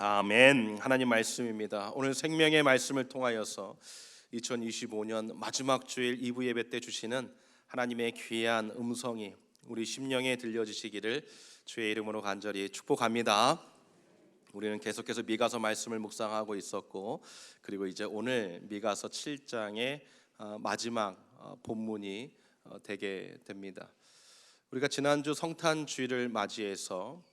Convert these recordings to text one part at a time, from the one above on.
아멘. 하나님 말씀입니다. 오늘 생명의 말씀을 통하여서 2025년 마지막 주일 2부 예배 때 주시는 하나님의 귀한 음성이 우리 심령에 들려지시기를 주의 이름으로 간절히 축복합니다. 우리는 계속해서 미가서 말씀을 묵상하고 있었고, 그리고 이제 오늘 미가서 7장의 마지막 본문이 되게 됩니다. 우리가 지난주 성탄 주일을 맞이해서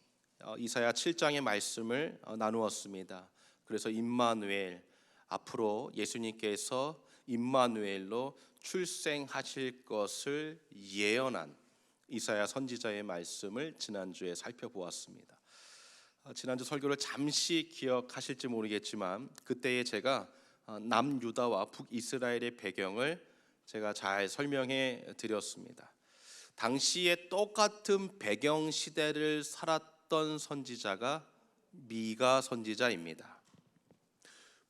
이사야 7장의 말씀을 나누었습니다. 그래서 임마누엘, 앞으로 예수님께서 임마누엘로 출생하실 것을 예언한 이사야 선지자의 말씀을 지난주에 살펴보았습니다. 지난주 설교를 잠시 기억하실지 모르겠지만 그때에 제가 남유다와 북이스라엘의 배경을 제가 잘 설명해 드렸습니다. 당시에 똑같은 배경 시대를 살았던 선지자가 미가 선지자입니다.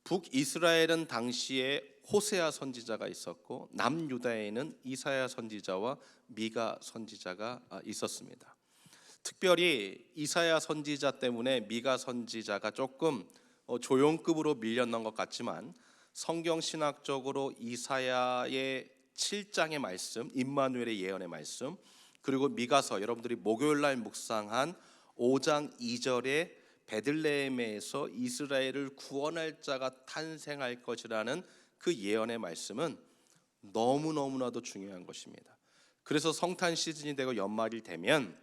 북이스라엘은 당시에 호세아 선지자가 있었고, 남유다에는 이사야 선지자와 미가 선지자가 있었습니다. 특별히 이사야 선지자 때문에 미가 선지자가 조금 조용급으로 밀려난 것 같지만, 성경 신학적으로 이사야의 7장의 말씀, 임마누엘의 예언의 말씀, 그리고 미가서, 여러분들이 목요일날 묵상한 5장 2절에 베들레헴에서 이스라엘을 구원할 자가 탄생할 것이라는 그 예언의 말씀은 너무너무나도 중요한 것입니다. 그래서 성탄 시즌이 되고 연말이 되면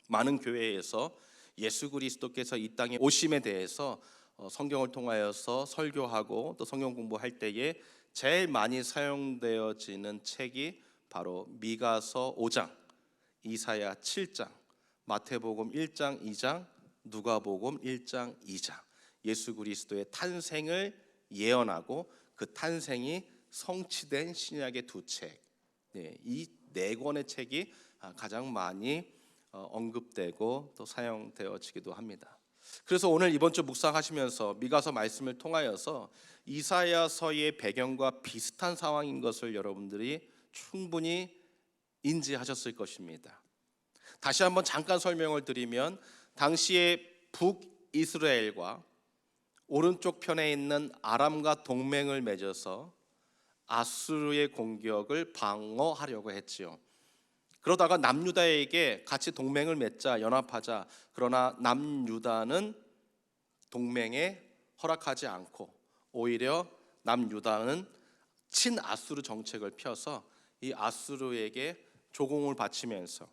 많은 교회에서 예수 그리스도께서 이 땅에 오심에 대해서 성경을 통하여서 설교하고 또 성경 공부할 때에 제일 많이 사용되어지는 책이 바로 미가서 5장, 이사야 7장, 마태복음 1장 2장, 누가복음 1장 2장, 예수 그리스도의 탄생을 예언하고 그 탄생이 성취된 신약의 두 책, 이 네 권의 책이 가장 많이 언급되고 또 사용되어지기도 합니다. 그래서 오늘 이번 주 묵상하시면서 미가서 말씀을 통하여서 이사야서의 배경과 비슷한 상황인 것을 여러분들이 충분히 인지하셨을 것입니다. 다시 한번 잠깐 설명을 드리면, 당시에 북이스라엘과 오른쪽 편에 있는 아람과 동맹을 맺어서 아수르의 공격을 방어하려고 했지요. 그러다가 남유다에게 같이 동맹을 맺자, 연합하자. 그러나 남유다는 동맹에 허락하지 않고 오히려 남유다는 친아수르 정책을 펴서 이 아수르에게 조공을 바치면서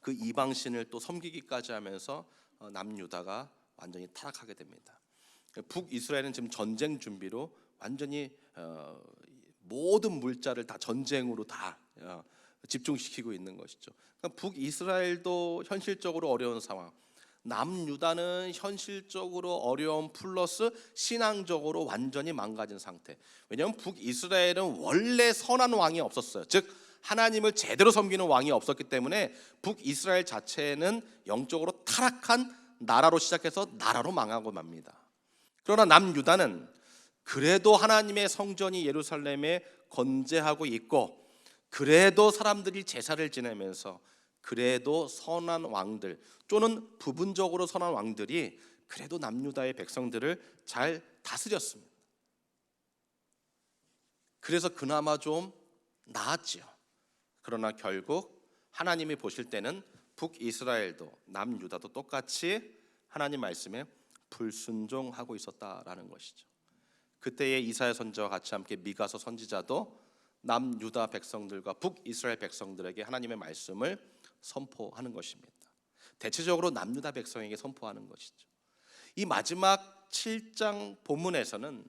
그 이방신을 또 섬기기까지 하면서 남유다가 완전히 타락하게 됩니다. 북이스라엘은 지금 전쟁 준비로 완전히 모든 물자를 다 전쟁으로 다 집중시키고 있는 것이죠. 그러니까 북이스라엘도 현실적으로 어려운 상황, 남유다는 현실적으로 어려움 플러스 신앙적으로 완전히 망가진 상태. 왜냐하면 북이스라엘은 원래 선한 왕이 없었어요. 즉 하나님을 제대로 섬기는 왕이 없었기 때문에 북이스라엘 자체는 영적으로 타락한 나라로 시작해서 나라로 망하고 맙니다. 그러나 남유다는 그래도 하나님의 성전이 예루살렘에 건재하고 있고, 그래도 사람들이 제사를 지내면서 그래도 선한 왕들 또는 부분적으로 선한 왕들이 그래도 남유다의 백성들을 잘 다스렸습니다. 그래서 그나마 좀 나았지요. 그러나 결국 하나님이 보실 때는 북이스라엘도 남유다도 똑같이 하나님 말씀에 불순종하고 있었다라는 것이죠. 그때의 이사야 선지자와 같이 함께 미가서 선지자도 남유다 백성들과 북이스라엘 백성들에게 하나님의 말씀을 선포하는 것입니다. 대체적으로 남유다 백성에게 선포하는 것이죠. 이 마지막 7장 본문에서는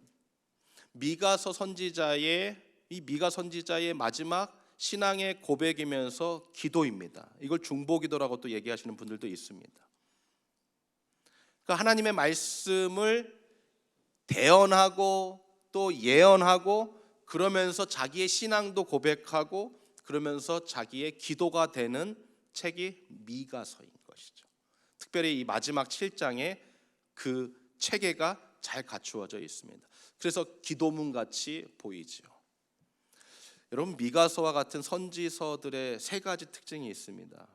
미가 선지자의 마지막 신앙의 고백이면서 기도입니다. 이걸 중보기도라고 또 얘기하시는 분들도 있습니다. 그러니까 하나님의 말씀을 대언하고 또 예언하고, 그러면서 자기의 신앙도 고백하고, 그러면서 자기의 기도가 되는 책이 미가서인 것이죠. 특별히 이 마지막 7장에 그 체계가 잘 갖추어져 있습니다. 그래서 기도문같이 보이지요. 여러분, 미가서와 같은 선지서들의 세 가지 특징이 있습니다.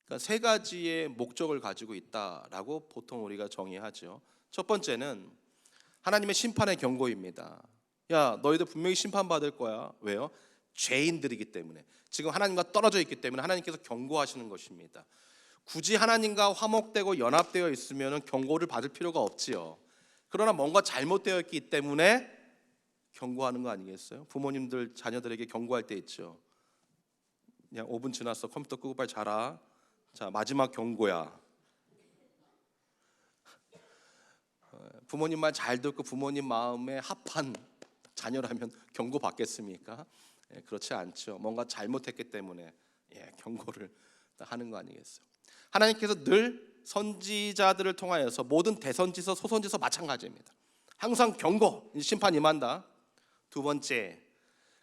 그러니까 세 가지의 목적을 가지고 있다라고 보통 우리가 정의하죠. 첫 번째는 하나님의 심판의 경고입니다. 야, 너희들 분명히 심판받을 거야. 왜요? 죄인들이기 때문에. 지금 하나님과 떨어져 있기 때문에 하나님께서 경고하시는 것입니다. 굳이 하나님과 화목되고 연합되어 있으면 경고를 받을 필요가 없지요. 그러나 뭔가 잘못되어 있기 때문에 경고하는 거 아니겠어요? 부모님들 자녀들에게 경고할 때 있죠. 그냥 5분 지났어. 컴퓨터 끄고 빨리 자라. 자, 마지막 경고야. 부모님 말 잘 듣고 부모님 마음에 합한 자녀라면 경고 받겠습니까? 그렇지 않죠. 뭔가 잘못했기 때문에 경고를 하는 거 아니겠어요? 하나님께서 늘 선지자들을 통하여서 모든 대선지서 소선지서 마찬가지입니다. 항상 경고, 심판 임한다. 두 번째,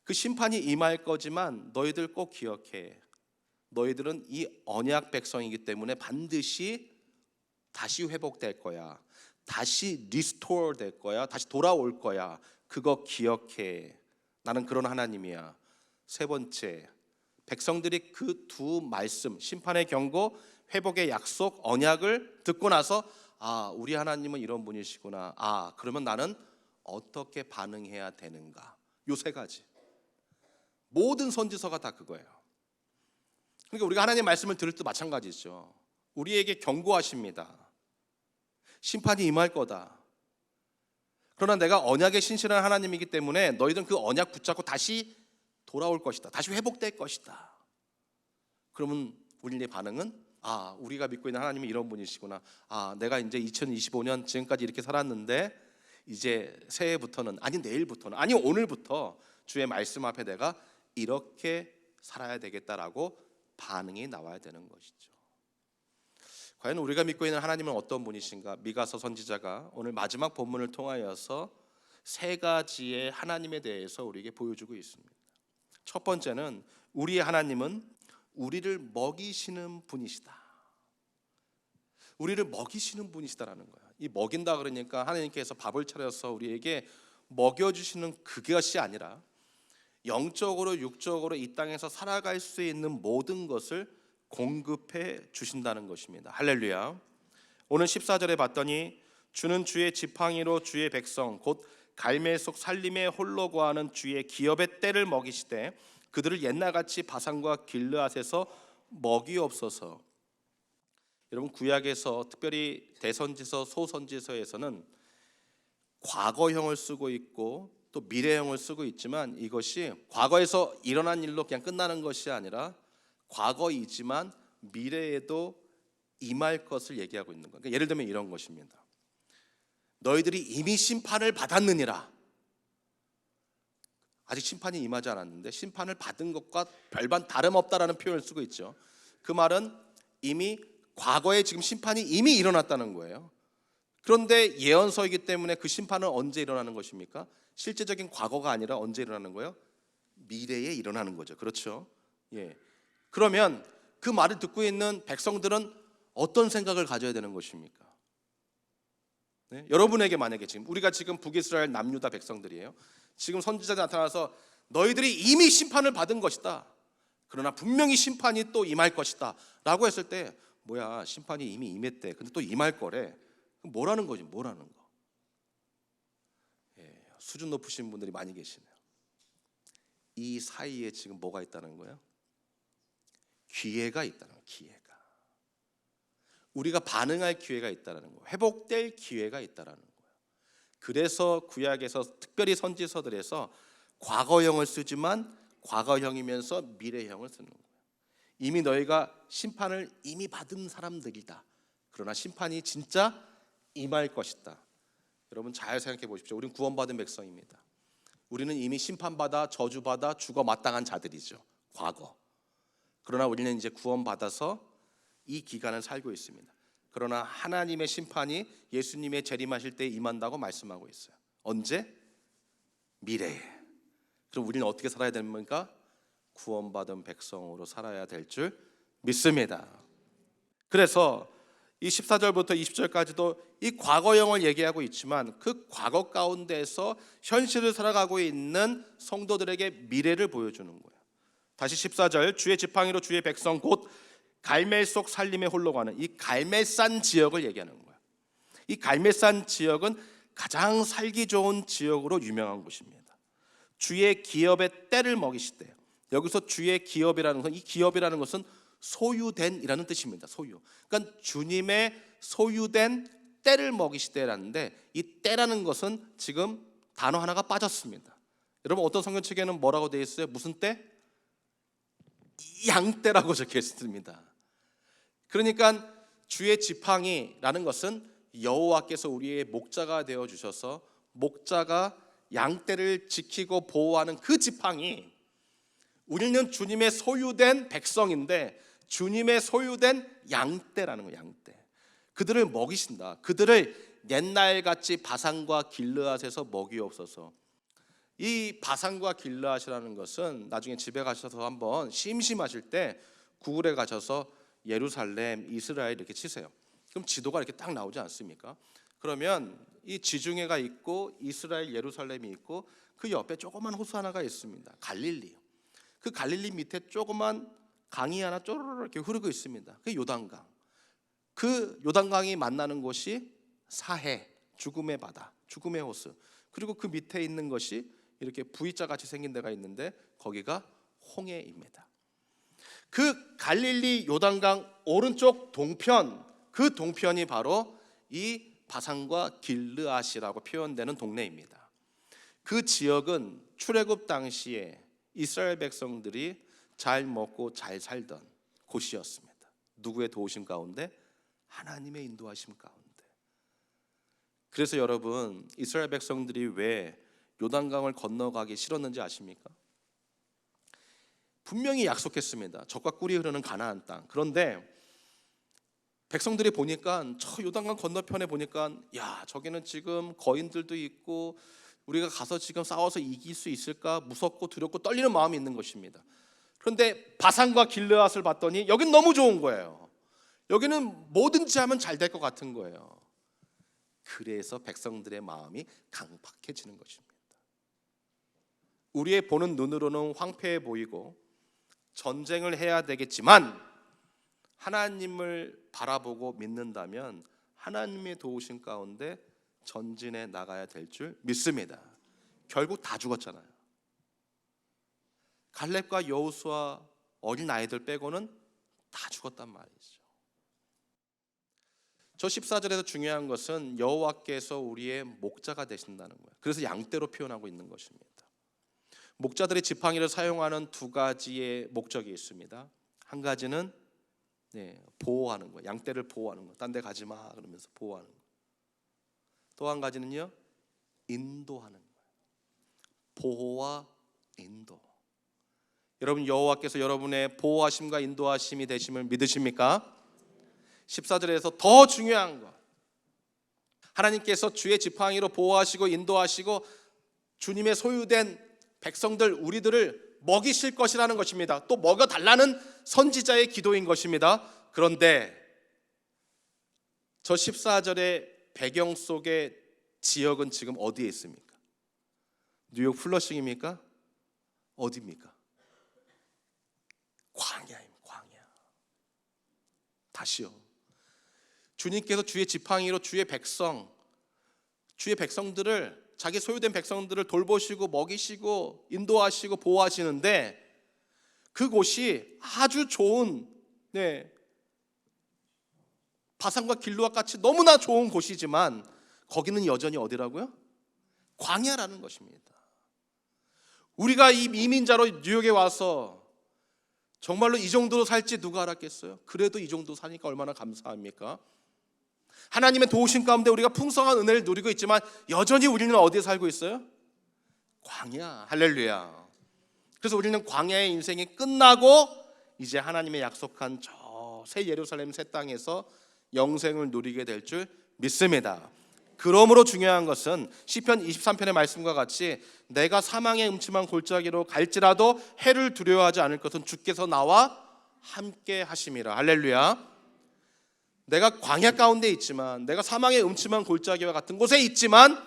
그 심판이 임할 거지만 너희들 꼭 기억해. 너희들은 이 언약 백성이기 때문에 반드시 다시 회복될 거야. 다시 리스토어 될 거야. 다시 돌아올 거야. 그거 기억해. 나는 그런 하나님이야. 세 번째, 백성들이 그 두 말씀, 심판의 경고, 회복의 약속, 언약을 듣고 나서 우리 하나님은 이런 분이시구나. 그러면 나는 어떻게 반응해야 되는가? 요 세 가지. 모든 선지서가 다 그거예요. 그러니까 우리가 하나님의 말씀을 들을 때 마찬가지죠. 우리에게 경고하십니다. 심판이 임할 거다. 그러나 내가 언약에 신실한 하나님이기 때문에 너희들은 그 언약 붙잡고 다시 돌아올 것이다. 다시 회복될 것이다. 그러면 우리의 반응은 우리가 믿고 있는 하나님이 이런 분이시구나. 내가 이제 2025년 지금까지 이렇게 살았는데 이제 새해부터는 내일부터는 오늘부터 주의 말씀 앞에 내가 이렇게 살아야 되겠다라고 반응이 나와야 되는 것이죠. 과연 우리가 믿고 있는 하나님은 어떤 분이신가? 미가서 선지자가 오늘 마지막 본문을 통하여서 세 가지의 하나님에 대해서 우리에게 보여주고 있습니다. 첫 번째는 우리의 하나님은 우리를 먹이시는 분이시다. 우리를 먹이시는 분이시다라는 거야. 이 먹인다 그러니까 하나님께서 밥을 차려서 우리에게 먹여주시는 그것이 아니라 영적으로 육적으로 이 땅에서 살아갈 수 있는 모든 것을 공급해 주신다는 것입니다. 할렐루야. 오늘 14절에 봤더니 주는 주의 지팡이로 주의 백성 곧 갈멜 속 살림에 홀로 거하는 주의 기업의 때를 먹이시되 그들을 옛날같이 바산과 길르앗에서 먹이옵소서. 여러분, 구약에서 특별히 대선지서 소선지서에서는 과거형을 쓰고 있고 또 미래형을 쓰고 있지만 이것이 과거에서 일어난 일로 그냥 끝나는 것이 아니라 과거이지만 미래에도 임할 것을 얘기하고 있는 거예요. 그러니까 예를 들면 이런 것입니다. 너희들이 이미 심판을 받았느니라. 아직 심판이 임하지 않았는데 심판을 받은 것과 별반 다름없다라는 표현을 쓰고 있죠. 그 말은 이미 과거에 지금 심판이 이미 일어났다는 거예요. 그런데 예언서이기 때문에 그 심판은 언제 일어나는 것입니까? 실제적인 과거가 아니라 언제 일어나는 거예요? 미래에 일어나는 거죠. 그렇죠? 그러면 그 말을 듣고 있는 백성들은 어떤 생각을 가져야 되는 것입니까? 여러분에게 만약에 우리가 지금 북이스라엘 남유다 백성들이에요. 지금 선지자들이 나타나서 너희들이 이미 심판을 받은 것이다. 그러나 분명히 심판이 또 임할 것이다 라고 했을 때 뭐야, 심판이 이미 임했대. 근데 또 임할 거래. 뭐라는 거지? 뭐라는 거? 수준 높으신 분들이 많이 계시네요. 이 사이에 지금 뭐가 있다는 거예요? 기회가 있다는 거예요. 기회가. 우리가 반응할 기회가 있다는 거예요. 회복될 기회가 있다는 거예요. 그래서 구약에서 특별히 선지서들에서 과거형을 쓰지만 과거형이면서 미래형을 쓰는 거예요. 이미 너희가 심판을 이미 받은 사람들이다. 그러나 심판이 진짜 임할 것이다. 여러분 잘 생각해 보십시오. 우리는 구원받은 백성입니다. 우리는 이미 심판받아 저주받아 죽어 마땅한 자들이죠. 과거. 그러나 우리는 이제 구원받아서 이 기간을 살고 있습니다. 그러나 하나님의 심판이 예수님의 재림하실 때 임한다고 말씀하고 있어요. 언제? 미래에. 그럼 우리는 어떻게 살아야 됩니까? 구원받은 백성으로 살아야 될 줄 믿습니다. 그래서 이 14절부터 20절까지도 이 과거형을 얘기하고 있지만 그 과거 가운데서 현실을 살아가고 있는 성도들에게 미래를 보여주는 거예요. 다시 14절, 주의 지팡이로 주의 백성 곧 갈멜 속 살림에 홀로 가는 이 갈멜산 지역을 얘기하는 거예요. 이 갈멜산 지역은 가장 살기 좋은 지역으로 유명한 곳입니다. 주의 기업의 때를 먹이시대요. 여기서 주의 기업이라는 것은, 이 기업이라는 것은 소유된이라는 뜻입니다. 소유. 그러니까 주님의 소유된 때를 먹이시대라는데, 이 때라는 것은 지금 단어 하나가 빠졌습니다. 여러분, 어떤 성경책에는 뭐라고 되어 있어요? 무슨 때? 양때라고 적혀 있습니다. 그러니까 주의 지팡이라는 것은 여호와께서 우리의 목자가 되어 주셔서 목자가 양떼를 지키고 보호하는 그 지팡이, 우리는 주님의 소유된 백성인데 주님의 소유된 양떼라는 거예요. 양떼. 그들을 먹이신다. 그들을 옛날같이 바산과 길르앗에서 먹이옵소서. 이 바산과 길르앗이라는 것은 나중에 집에 가셔서 한번 심심하실 때 구글에 가셔서 예루살렘, 이스라엘 이렇게 치세요. 그럼 지도가 이렇게 딱 나오지 않습니까? 그러면 이 지중해가 있고 이스라엘 예루살렘이 있고 그 옆에 조그만 호수 하나가 있습니다. 갈릴리. 그 갈릴리 밑에 조그만 강이 하나 쪼르르 이렇게 흐르고 있습니다. 그 요단강. 그 요단강이 만나는 곳이 사해, 죽음의 바다, 죽음의 호수. 그리고 그 밑에 있는 것이 이렇게 V자 같이 생긴 데가 있는데 거기가 홍해입니다. 그 갈릴리 요단강 오른쪽 동편, 그 동편이 바로 이 바산과 길르앗이라고 표현되는 동네입니다. 그 지역은 출애굽 당시에 이스라엘 백성들이 잘 먹고 잘 살던 곳이었습니다. 누구의 도우심 가운데? 하나님의 인도하심 가운데. 그래서 여러분, 이스라엘 백성들이 왜 요단강을 건너가기 싫었는지 아십니까? 분명히 약속했습니다. 젖과 꿀이 흐르는 가나안 땅. 그런데 백성들이 보니까 저 요단강 건너편에 보니까 야, 저기는 지금 거인들도 있고 우리가 가서 지금 싸워서 이길 수 있을까 무섭고 두렵고 떨리는 마음이 있는 것입니다. 그런데 바산과 길르앗을 봤더니 여긴 너무 좋은 거예요. 여기는 뭐든지 하면 잘 될 것 같은 거예요. 그래서 백성들의 마음이 강팍해지는 것입니다. 우리의 보는 눈으로는 황폐해 보이고 전쟁을 해야 되겠지만 하나님을 바라보고 믿는다면 하나님의 도우심 가운데 전진해 나가야 될 줄 믿습니다. 결국 다 죽었잖아요. 갈렙과 여호수아 어린 아이들 빼고는 다 죽었단 말이죠. 저 14절에서 중요한 것은 여호와께서 우리의 목자가 되신다는 거예요. 그래서 양떼로 표현하고 있는 것입니다. 목자들의 지팡이를 사용하는 두 가지의 목적이 있습니다. 한 가지는 보호하는 거예요. 양떼를 보호하는 거. 딴 데 가지 마 그러면서 보호하는 거. 또 한 가지는요, 인도하는 거예요. 보호와 인도. 여러분, 여호와께서 여러분의 보호하심과 인도하심이 되심을 믿으십니까? 14절에서 더 중요한 것, 하나님께서 주의 지팡이로 보호하시고 인도하시고 주님의 소유된 백성들, 우리들을 먹이실 것이라는 것입니다. 또 먹여달라는 선지자의 기도인 것입니다. 그런데 저 14절의 배경 속의 지역은 지금 어디에 있습니까? 뉴욕 플러싱입니까? 어디입니까? 광야입니다. 광야. 다시요. 주님께서 주의 지팡이로 주의 백성들을, 자기 소유된 백성들을 돌보시고 먹이시고 인도하시고 보호하시는데 그곳이 아주 좋은 바산과 길르앗 같이 너무나 좋은 곳이지만 거기는 여전히 어디라고요? 광야라는 것입니다. 우리가 이 이민자로 뉴욕에 와서 정말로 이 정도로 살지 누가 알았겠어요? 그래도 이 정도 사니까 얼마나 감사합니까? 하나님의 도우심 가운데 우리가 풍성한 은혜를 누리고 있지만 여전히 우리는 어디에 살고 있어요? 광야. 할렐루야. 그래서 우리는 광야의 인생이 끝나고 이제 하나님의 약속한 저 새 예루살렘 새 땅에서 영생을 누리게 될 줄 믿습니다. 그러므로 중요한 것은 시편 23편의 말씀과 같이 내가 사망의 음침한 골짜기로 갈지라도 해를 두려워하지 않을 것은 주께서 나와 함께 하심이라. 할렐루야. 내가 광야 가운데 있지만, 내가 사망의 음침한 골짜기와 같은 곳에 있지만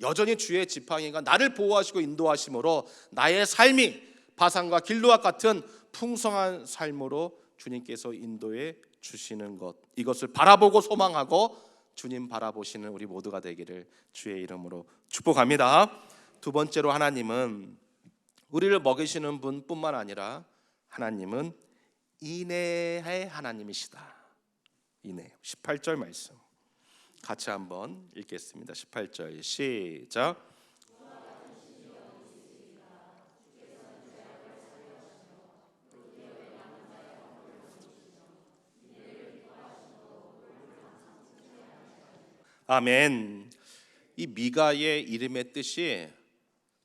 여전히 주의 지팡이가 나를 보호하시고 인도하심으로 나의 삶이 바산과 길르앗 같은 풍성한 삶으로 주님께서 인도해 주시는 것, 이것을 바라보고 소망하고 주님 바라보시는 우리 모두가 되기를 주의 이름으로 축복합니다. 두 번째로, 하나님은 우리를 먹이시는 분뿐만 아니라 하나님은 인애의 하나님이시다. 인애. 18절 말씀 같이 한번 읽겠습니다. 18절 시작. 아멘. 이 미가의 이름의 뜻이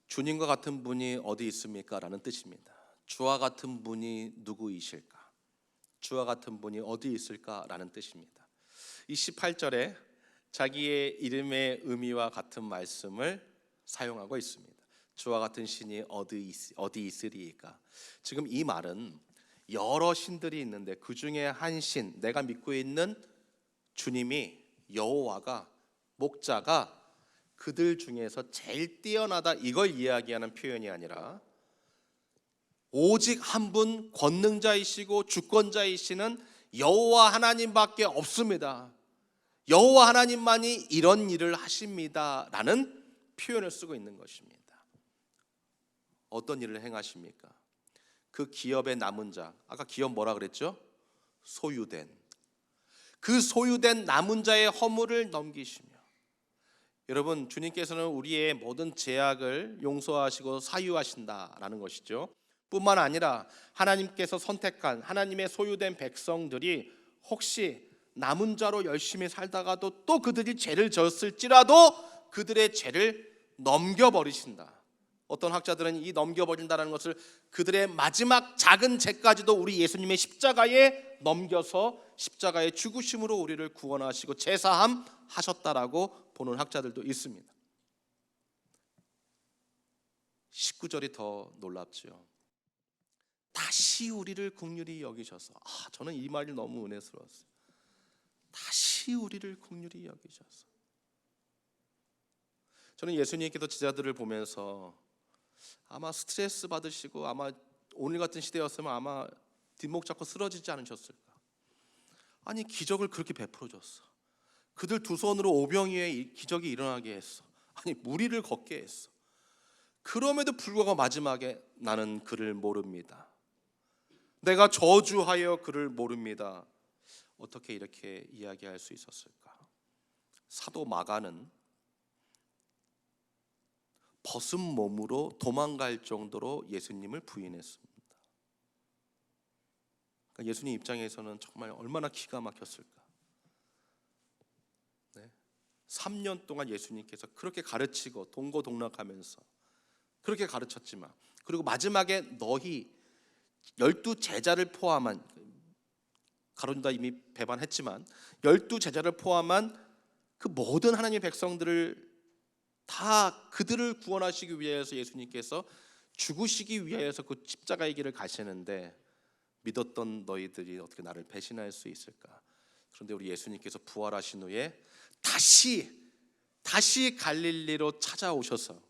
주님과 같은 분이 어디 있습니까? 라는 뜻입니다. 주와 같은 분이 누구이실까? 주와 같은 분이 어디 있을까? 라는 뜻입니다. 이 18절에 자기의 이름의 의미와 같은 말씀을 사용하고 있습니다. 주와 같은 신이 어디 있으리이까? 지금 이 말은 여러 신들이 있는데 그 중에 한 신, 내가 믿고 있는 주님이, 여호와가, 목자가 그들 중에서 제일 뛰어나다, 이걸 이야기하는 표현이 아니라 오직 한 분 권능자이시고 주권자이시는 여호와 하나님밖에 없습니다. 여호와 하나님만이 이런 일을 하십니다 라는 표현을 쓰고 있는 것입니다. 어떤 일을 행하십니까? 그 기업의 남은 자, 아까 기업 뭐라 그랬죠? 소유된, 그 소유된 남은 자의 허물을 넘기시며, 여러분, 주님께서는 우리의 모든 죄악을 용서하시고 사유하신다라는 것이죠. 뿐만 아니라 하나님께서 선택한 하나님의 소유된 백성들이 혹시 남은 자로 열심히 살다가도 또 그들이 죄를 졌을지라도 그들의 죄를 넘겨버리신다. 어떤 학자들은 이 넘겨버린다는 것을 그들의 마지막 작은 죄까지도 우리 예수님의 십자가에 넘겨서 십자가의 죽으심으로 우리를 구원하시고 제사함 하셨다라고 보는 학자들도 있습니다. 19절이 더 놀랍죠. 다시 우리를 긍휼히 여기셔서, 저는 이 말이 너무 은혜스러웠어요. 다시 우리를 긍휼히 여기셔서. 저는 예수님께서 제자들을 보면서 아마 스트레스 받으시고, 아마 오늘 같은 시대였으면 아마 뒷목 잡고 쓰러지지 않으셨을까. 아니, 기적을 그렇게 베풀어 줬어. 그들 두 손으로 오병이어의 기적이 일어나게 했어. 아니, 무리를 걷게 했어. 그럼에도 불구하고 마지막에 나는 그를 모릅니다, 내가 저주하여 그를 모릅니다. 어떻게 이렇게 이야기할 수 있었을까? 사도 마가는 벗은 몸으로 도망갈 정도로 예수님을 부인했습니다. 그러니까 예수님 입장에서는 정말 얼마나 기가 막혔을까. 3년 동안 예수님께서 그렇게 가르치고 동고동락하면서 그렇게 가르쳤지만, 그리고 마지막에 너희 12제자를 포함한, 가룟유다 이미 배반했지만 12제자를 포함한 그 모든 하나님의 백성들을 다 그들을 구원하시기 위해서 예수님께서 죽으시기 위하여서 그 십자가의 길을 가시는데 믿었던 너희들이 어떻게 나를 배신할 수 있을까? 그런데 우리 예수님께서 부활하신 후에 다시 갈릴리로 찾아오셔서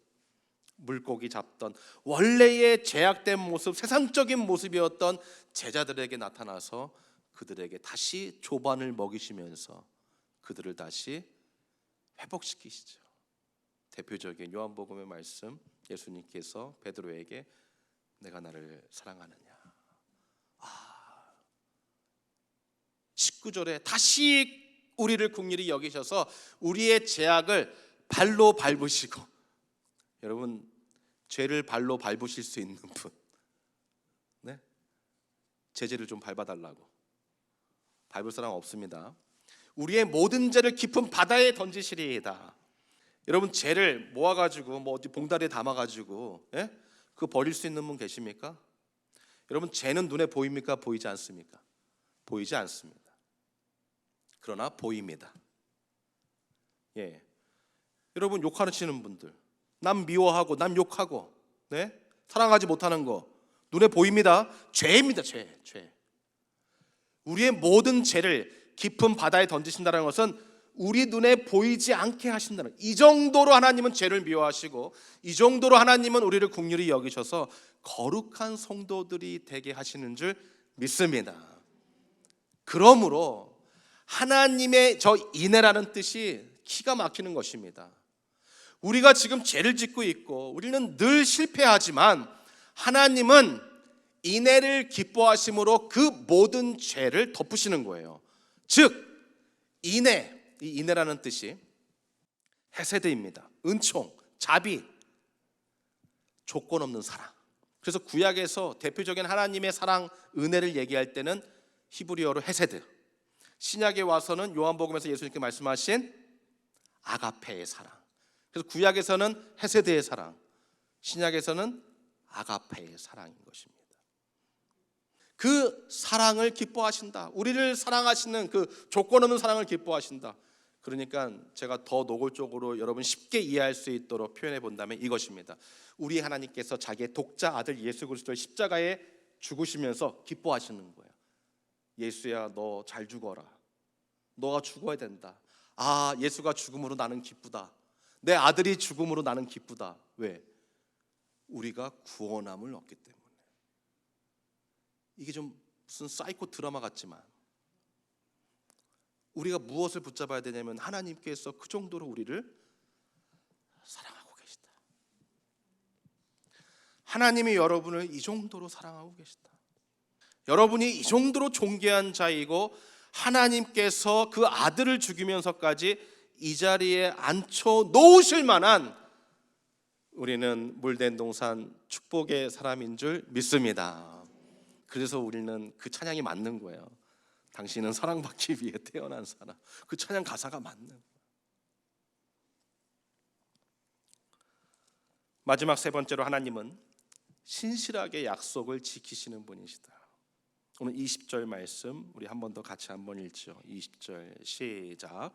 물고기 잡던 원래의 죄악된 모습, 세상적인 모습이었던 제자들에게 나타나서 그들에게 다시 조반을 먹이시면서 그들을 다시 회복시키시죠. 대표적인 요한복음의 말씀, 예수님께서 베드로에게 내가 나를 사랑하느냐. 19절에 다시 우리를 긍휼히 여기셔서 우리의 죄악을 발로 밟으시고, 여러분, 죄를 발로 밟으실 수 있는 분, 제 죄를 좀 밟아달라고. 밟을 사람 없습니다. 우리의 모든 죄를 깊은 바다에 던지시리이다. 여러분, 죄를 모아가지고 어디 봉다리에 담아가지고 그거 버릴 수 있는 분 계십니까? 여러분, 죄는 눈에 보입니까? 보이지 않습니까? 보이지 않습니다. 그러나 보입니다. 여러분, 욕하시는 분들, 남 미워하고 남 욕하고 사랑하지 못하는 거 눈에 보입니다. 죄입니다. 죄. 우리의 모든 죄를 깊은 바다에 던지신다는 것은 우리 눈에 보이지 않게 하신다는, 이 정도로 하나님은 죄를 미워하시고 이 정도로 하나님은 우리를 긍휼히 여기셔서 거룩한 성도들이 되게 하시는 줄 믿습니다. 그러므로 하나님의 저 인애라는 뜻이 기가 막히는 것입니다. 우리가 지금 죄를 짓고 있고 우리는 늘 실패하지만 하나님은 인애를 기뻐하심으로 그 모든 죄를 덮으시는 거예요. 즉 인애, 이 인애라는 뜻이 헤세드입니다. 은총, 자비, 조건 없는 사랑. 그래서 구약에서 대표적인 하나님의 사랑, 은혜를 얘기할 때는 히브리어로 헤세드, 신약에 와서는 요한복음에서 예수님께 말씀하신 아가페의 사랑. 그래서 구약에서는 헤세드의 사랑, 신약에서는 아가페의 사랑인 것입니다. 그 사랑을 기뻐하신다. 우리를 사랑하시는 그 조건 없는 사랑을 기뻐하신다. 그러니까 제가 더 노골적으로 여러분 쉽게 이해할 수 있도록 표현해 본다면 이것입니다. 우리 하나님께서 자기의 독자 아들 예수 그리스도의 십자가에 죽으시면서 기뻐하시는 거예요. 예수야, 너 잘 죽어라. 너가 죽어야 된다. 아, 예수가 죽음으로 나는 기쁘다. 내 아들이 죽음으로 나는 기쁘다. 왜? 우리가 구원함을 얻기 때문에. 이게 좀 무슨 사이코 드라마 같지만 우리가 무엇을 붙잡아야 되냐면 하나님께서 그 정도로 우리를 사랑하고 계시다. 하나님이 여러분을 이 정도로 사랑하고 계시다. 여러분이 이 정도로 존귀한 자이고 하나님께서 그 아들을 죽이면서까지 이 자리에 앉혀 놓으실 만한 우리는 물된 동산 축복의 사람인 줄 믿습니다. 그래서 우리는 그 찬양이 맞는 거예요. 당신은 사랑받기 위해 태어난 사람. 그 찬양 가사가 맞는 거예요. 마지막 세 번째로 하나님은 신실하게 약속을 지키시는 분이시다. 오늘 20절 말씀 우리 한 번 더 같이 한번 읽죠. 20절 시작.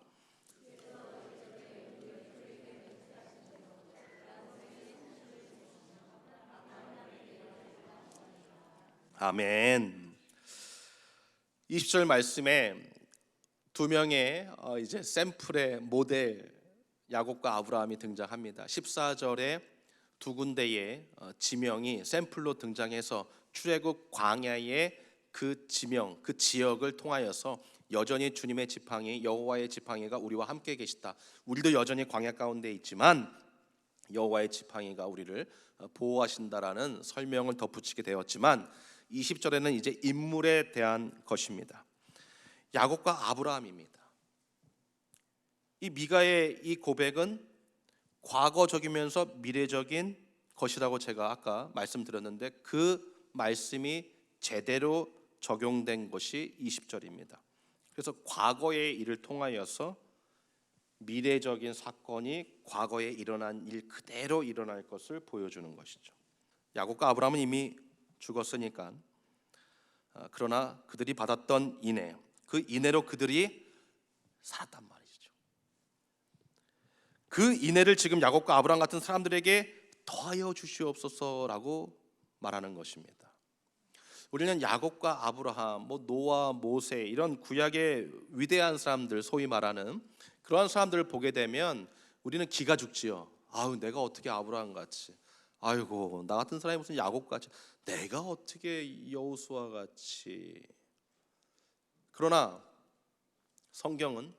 아멘. 20절 말씀에 두 명의 이제 샘플의 모델 야곱과 아브라함이 등장합니다. 14절에 두 군데의 지명이 샘플로 등장해서 출애굽 광야의 그 지명, 그 지역을 통하여서 여전히 주님의 지팡이, 여호와의 지팡이가 우리와 함께 계시다. 우리도 여전히 광야 가운데 있지만 여호와의 지팡이가 우리를 보호하신다라는 설명을 덧붙이게 되었지만 20절에는 이제 인물에 대한 것입니다. 야곱과 아브라함입니다. 이 미가의 이 고백은 과거적이면서 미래적인 것이라고 제가 아까 말씀드렸는데 그 말씀이 제대로 적용된 것이 20절입니다. 그래서 과거의 일을 통하여서 미래적인 사건이 과거에 일어난 일 그대로 일어날 것을 보여주는 것이죠. 야곱과 아브라함은 이미 죽었으니까 그러나 그들이 받았던 인애, 그 인애로 그들이 살았단 말이죠. 그 인애를 지금 야곱과 아브라함 같은 사람들에게 더하여 주시옵소서라고 말하는 것입니다. 우리는 야곱과 아브라함, 노아, 모세 이런 구약의 위대한 사람들, 소위 말하는 그러한 사람들을 보게 되면 우리는 기가 죽지요. 아유, 내가 어떻게 아브라함 같이, 아이고 나 같은 사람이 무슨 야곱 같이, 내가 어떻게 여호수아 같이. 그러나 성경은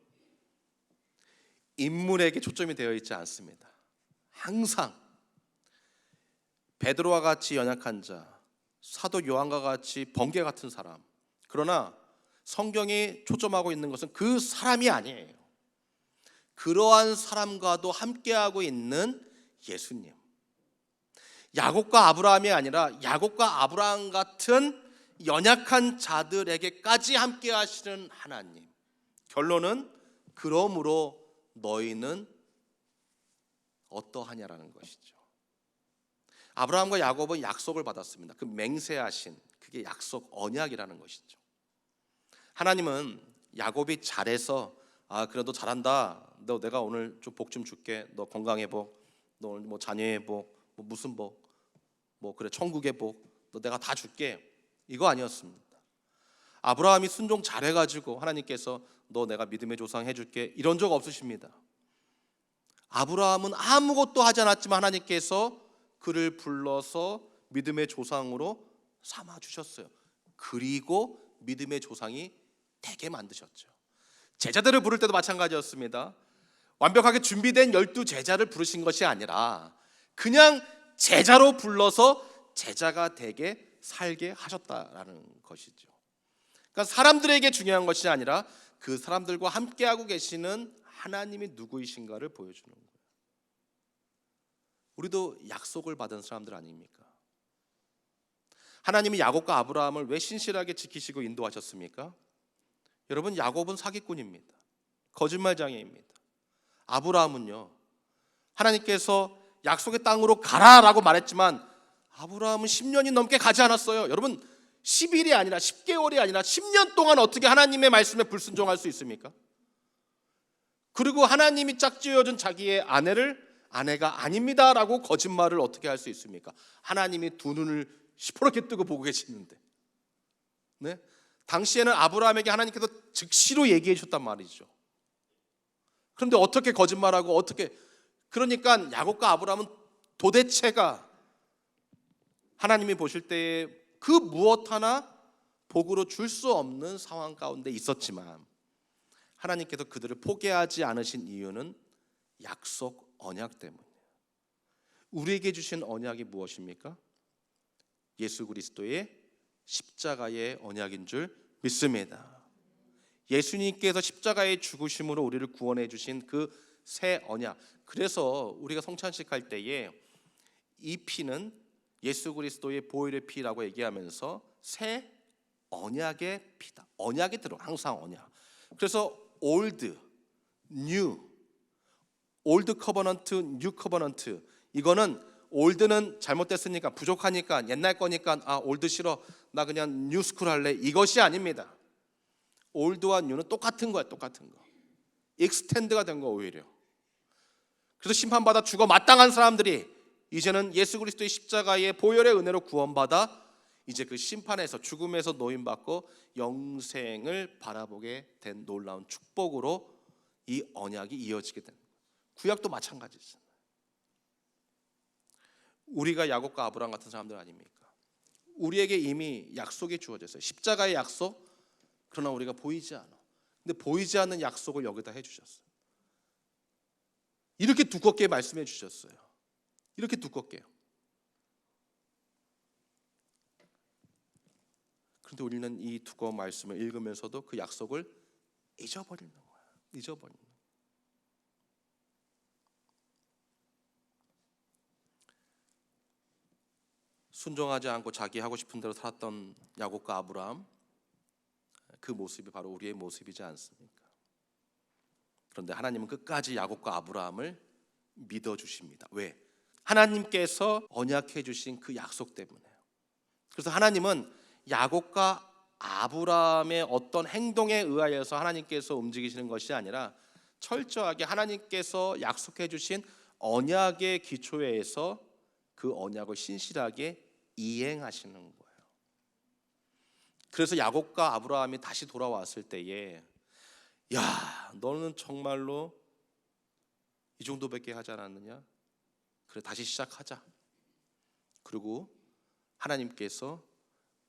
인물에게 초점이 되어 있지 않습니다. 항상 베드로와 같이 연약한 자, 사도 요한과 같이 번개 같은 사람. 그러나 성경이 초점하고 있는 것은 그 사람이 아니에요. 그러한 사람과도 함께하고 있는 예수님. 야곱과 아브라함이 아니라 야곱과 아브라함 같은 연약한 자들에게까지 함께 하시는 하나님. 결론은 그러므로 너희는 어떠하냐라는 것이죠. 아브라함과 야곱은 약속을 받았습니다. 그 맹세하신 그게 약속 언약이라는 것이죠. 하나님은 야곱이 잘해서 그래도 잘한다. 너 내가 오늘 좀 복 좀 줄게. 너 건강의 복, 너 오늘 뭐 자녀의 복, 뭐 무슨 복, 뭐 그래 천국의 복, 너 내가 다 줄게. 이거 아니었습니다. 아브라함이 순종 잘해가지고 하나님께서 너 내가 믿음의 조상 해줄게 이런 적 없으십니다. 아브라함은 아무것도 하지 않았지만 하나님께서 그를 불러서 믿음의 조상으로 삼아 주셨어요. 그리고 믿음의 조상이 되게 만드셨죠. 제자들을 부를 때도 마찬가지였습니다. 완벽하게 준비된 12제자를 부르신 것이 아니라 그냥 제자로 불러서 제자가 되게 살게 하셨다라는 것이죠. 그러니까 사람들에게 중요한 것이 아니라 그 사람들과 함께하고 계시는 하나님이 누구이신가를 보여주는 거예요. 우리도 약속을 받은 사람들 아닙니까? 하나님이 야곱과 아브라함을 왜 신실하게 지키시고 인도하셨습니까? 여러분, 야곱은 사기꾼입니다. 거짓말장애입니다. 아브라함은요, 하나님께서 약속의 땅으로 가라라고 말했지만 아브라함은 10년이 넘게 가지 않았어요. 여러분, 10일이 아니라 10개월이 아니라 10년 동안 어떻게 하나님의 말씀에 불순종할 수 있습니까? 그리고 하나님이 짝지어준 자기의 아내가 아닙니다라고 거짓말을 어떻게 할 수 있습니까? 하나님이 두 눈을 시퍼렇게 뜨고 보고 계시는데, 네? 당시에는 아브라함에게 하나님께서 즉시로 얘기해 주셨단 말이죠. 그런데 어떻게 거짓말하고 어떻게, 그러니까 야곱과 아브라함은 도대체가 하나님이 보실 때에 그 무엇 하나 복으로 줄 수 없는 상황 가운데 있었지만 하나님께서 그들을 포기하지 않으신 이유는 약속 언약 때문이에요. 우리에게 주신 언약이 무엇입니까? 예수 그리스도의 십자가의 언약인 줄 믿습니다. 예수님께서 십자가의 죽으심으로 우리를 구원해 주신 그 새 언약. 그래서 우리가 성찬식 할 때에 이 피는 예수 그리스도의 보혈의 피라고 얘기하면서 새 언약의 피다. 언약이 들어, 항상 언약. 그래서 올드, 뉴, 올드 커버넌트, 뉴 커버넌트. 이거는 올드는 잘못됐으니까 부족하니까 옛날 거니까 올드 싫어, 나 그냥 뉴 스쿨 할래, 이것이 아닙니다. 올드와 뉴는 똑같은 거야, 똑같은 거. 익스텐드가 된 거 오히려. 그래서 심판받아 죽어 마땅한 사람들이 이제는 예수 그리스도의 십자가의 보혈의 은혜로 구원받아 이제 그 심판에서, 죽음에서 노임받고 영생을 바라보게 된 놀라운 축복으로 이 언약이 이어지게 된 거예요. 구약도 마찬가지잖아요. 우리가 야곱과 아브라함 같은 사람들 아닙니까? 우리에게 이미 약속이 주어졌어요. 십자가의 약속. 그러나 우리가 보이지 않아. 근데 보이지 않는 약속을 여기다 해주셨어요. 이렇게 두껍게 말씀해 주셨어요. 이렇게 두껍게요. 그런데 우리는 이 두꺼운 말씀을 읽으면서도 그 약속을 잊어버리는 거야. 잊어버리는 거야. 순종하지 않고 자기 하고 싶은 대로 살았던 야곱과 아브라함, 그 모습이 바로 우리의 모습이지 않습니까? 그런데 하나님은 끝까지 야곱과 아브라함을 믿어주십니다. 왜? 하나님께서 언약해 주신 그 약속 때문에요. 그래서 하나님은 야곱과 아브라함의 어떤 행동에 의하여서 하나님께서 움직이시는 것이 아니라 철저하게 하나님께서 약속해 주신 언약의 기초에서 그 언약을 신실하게 이행하시는 거예요. 그래서 야곱과 아브라함이 다시 돌아왔을 때에, 야, 너는 정말로 이 정도밖에 하지 않았느냐? 그래, 다시 시작하자. 그리고 하나님께서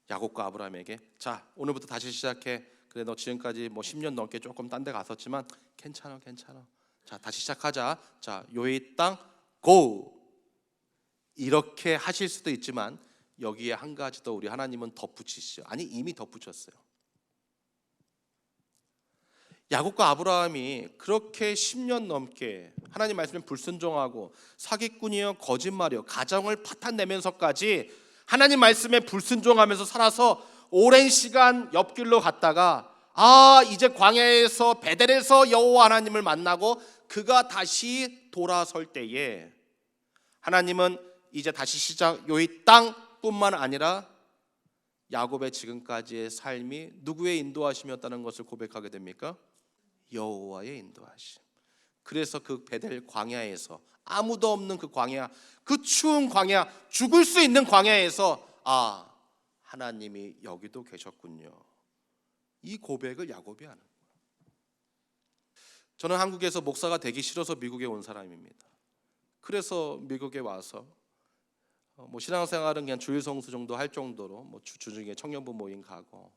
야곱과 아브라함에게, 자, 오늘부터 다시 시작해. 그래, 너 지금까지 뭐 10년 넘게 조금 딴 데 갔었지만 괜찮아. 자, 다시 시작하자. 자, 요의 땅 고! 이렇게 하실 수도 있지만 여기에 한 가지 더 우리 하나님은 덧붙이시죠. 아니, 이미 덧붙였어요. 야곱과 아브라함이 그렇게 10년 넘게 하나님 말씀에 불순종하고 사기꾼이요, 거짓말이요, 가정을 파탄내면서까지 하나님 말씀에 불순종하면서 살아서 오랜 시간 옆길로 갔다가 이제 광야에서 베델에서 여호와 하나님을 만나고 그가 다시 돌아설 때에 하나님은 이제 다시 시작, 요이 땅뿐만 아니라 야곱의 지금까지의 삶이 누구의 인도하심이었다는 것을 고백하게 됩니까? 여호와의 인도하심. 그래서 그 베델 광야에서, 아무도 없는 그 광야, 그 추운 광야, 죽을 수 있는 광야에서 하나님이 여기도 계셨군요. 이 고백을 야곱이 하는 거예요. 저는 한국에서 목사가 되기 싫어서 미국에 온 사람입니다. 그래서 미국에 와서 뭐 신앙생활은 그냥 주일 성수 정도 할 정도로 뭐 주중에 청년부 모임 가고,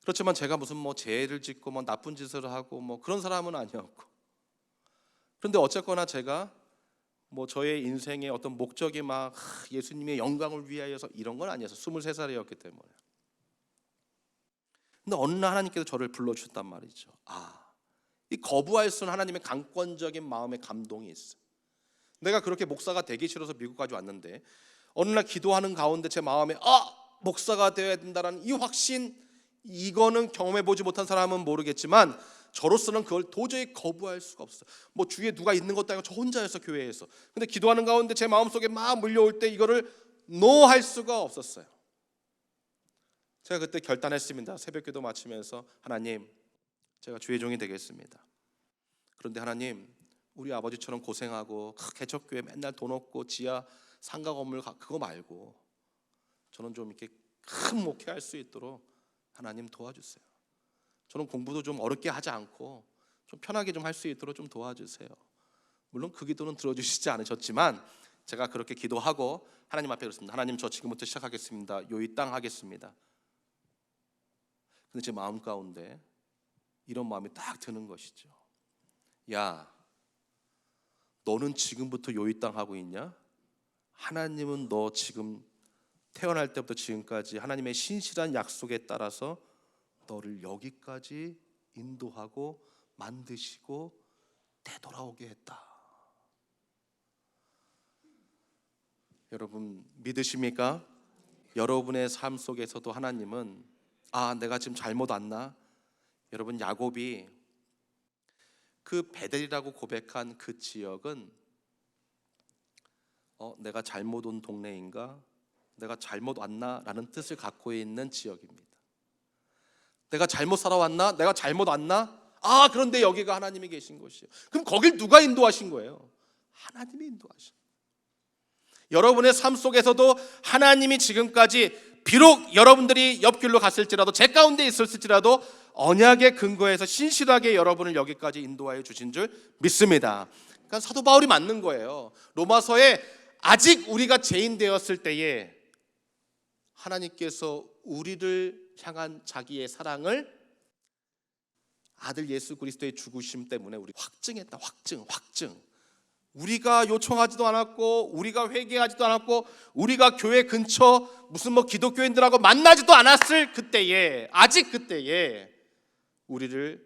그렇지만 제가 무슨 뭐 죄를 짓고 뭐 나쁜 짓을 하고 뭐 그런 사람은 아니었고, 그런데 어쨌거나 제가 뭐 저의 인생의 어떤 목적이 막 예수님의 영광을 위하여서 이런 건 아니어서 23살이었기 때문에. 근데 어느 날 하나님께서 저를 불러주셨단 말이죠. 이 거부할 수 없는 하나님의 강권적인 마음의 감동이 있어요. 내가 그렇게 목사가 되기 싫어서 미국까지 왔는데 어느 날 기도하는 가운데 제 마음에 목사가 되어야 된다라는 이 확신, 이거는 경험해보지 못한 사람은 모르겠지만 저로서는 그걸 도저히 거부할 수가 없어요. 뭐 주위에 누가 있는 것도 아니고 저 혼자여서 교회에서. 근데 기도하는 가운데 제 마음속에 막 물려올 때 이거를 노할 수가 없었어요. 제가 그때 결단했습니다. 새벽기도 마치면서 하나님, 제가 주의 종이 되겠습니다. 그런데 하나님, 우리 아버지처럼 고생하고 개척교회 맨날 돈 없고 지하 상가 건물 그거 말고 저는 좀 이렇게 큰 목회할 수 있도록 하나님 도와주세요. 저는 공부도 좀 어렵게 하지 않고 좀 편하게 좀 할 수 있도록 좀 도와주세요. 물론 그 기도는 들어주시지 않으셨지만 제가 그렇게 기도하고 하나님 앞에 그랬습니다. 하나님, 저 지금부터 시작하겠습니다. 요 이 땅 하겠습니다. 근데 제 마음 가운데 이런 마음이 딱 드는 것이죠. 야, 너는 지금부터 요 이 땅 하고 있냐? 하나님은 너 지금 태어날 때부터 지금까지 하나님의 신실한 약속에 따라서 너를 여기까지 인도하고 만드시고 되돌아오게 했다. 여러분 믿으십니까? 여러분의 삶 속에서도 하나님은 내가 지금 잘못 왔나? 여러분, 야곱이 그 베델이라고 고백한 그 지역은 내가 잘못 온 동네인가? 내가 잘못 왔나? 라는 뜻을 갖고 있는 지역입니다. 내가 잘못 살아왔나? 내가 잘못 왔나? 그런데 여기가 하나님이 계신 곳이에요. 그럼 거길 누가 인도하신 거예요? 하나님이 인도하신. 여러분의 삶 속에서도 하나님이 지금까지 비록 여러분들이 옆길로 갔을지라도 제 가운데 있었을지라도 언약의 근거에서 신실하게 여러분을 여기까지 인도하여 주신 줄 믿습니다. 그러니까 사도 바울이 맞는 거예요. 로마서에 아직 우리가 죄인 되었을 때에 하나님께서 우리를 향한 자기의 사랑을 아들 예수 그리스도의 죽으심 때문에 우리 확증했다. 확증. 우리가 요청하지도 않았고 우리가 회개하지도 않았고 우리가 교회 근처 무슨 기독교인들하고 만나지도 않았을 그때에, 아직 그때에 우리를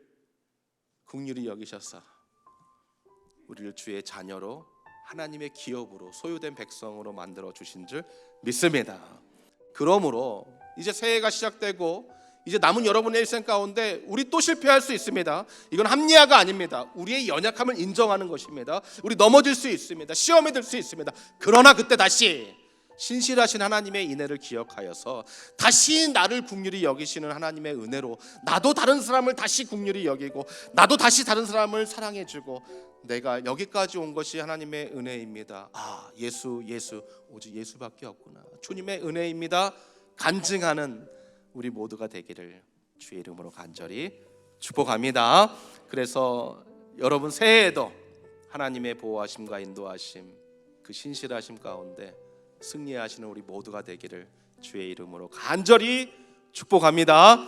긍휼히 여기셔서 우리를 주의 자녀로 하나님의 기업으로 소유된 백성으로 만들어 주신 줄 믿습니다. 그러므로 이제 새해가 시작되고 이제 남은 여러분의 일생 가운데 우리 또 실패할 수 있습니다. 이건 합리화가 아닙니다. 우리의 연약함을 인정하는 것입니다. 우리 넘어질 수 있습니다. 시험에 들 수 있습니다. 그러나 그때 다시 신실하신 하나님의 인애를 기억하여서 다시 나를 긍휼히 여기시는 하나님의 은혜로 나도 다른 사람을 다시 긍휼히 여기고 나도 다시 다른 사람을 사랑해주고 내가 여기까지 온 것이 하나님의 은혜입니다. 예수 오직 예수밖에 없구나. 주님의 은혜입니다. 간증하는 우리 모두가 되기를 주의 이름으로 간절히 축복합니다. 그래서 여러분 새해에도 하나님의 보호하심과 인도하심, 그 신실하심 가운데 승리하시는 우리 모두가 되기를 주의 이름으로 간절히 축복합니다.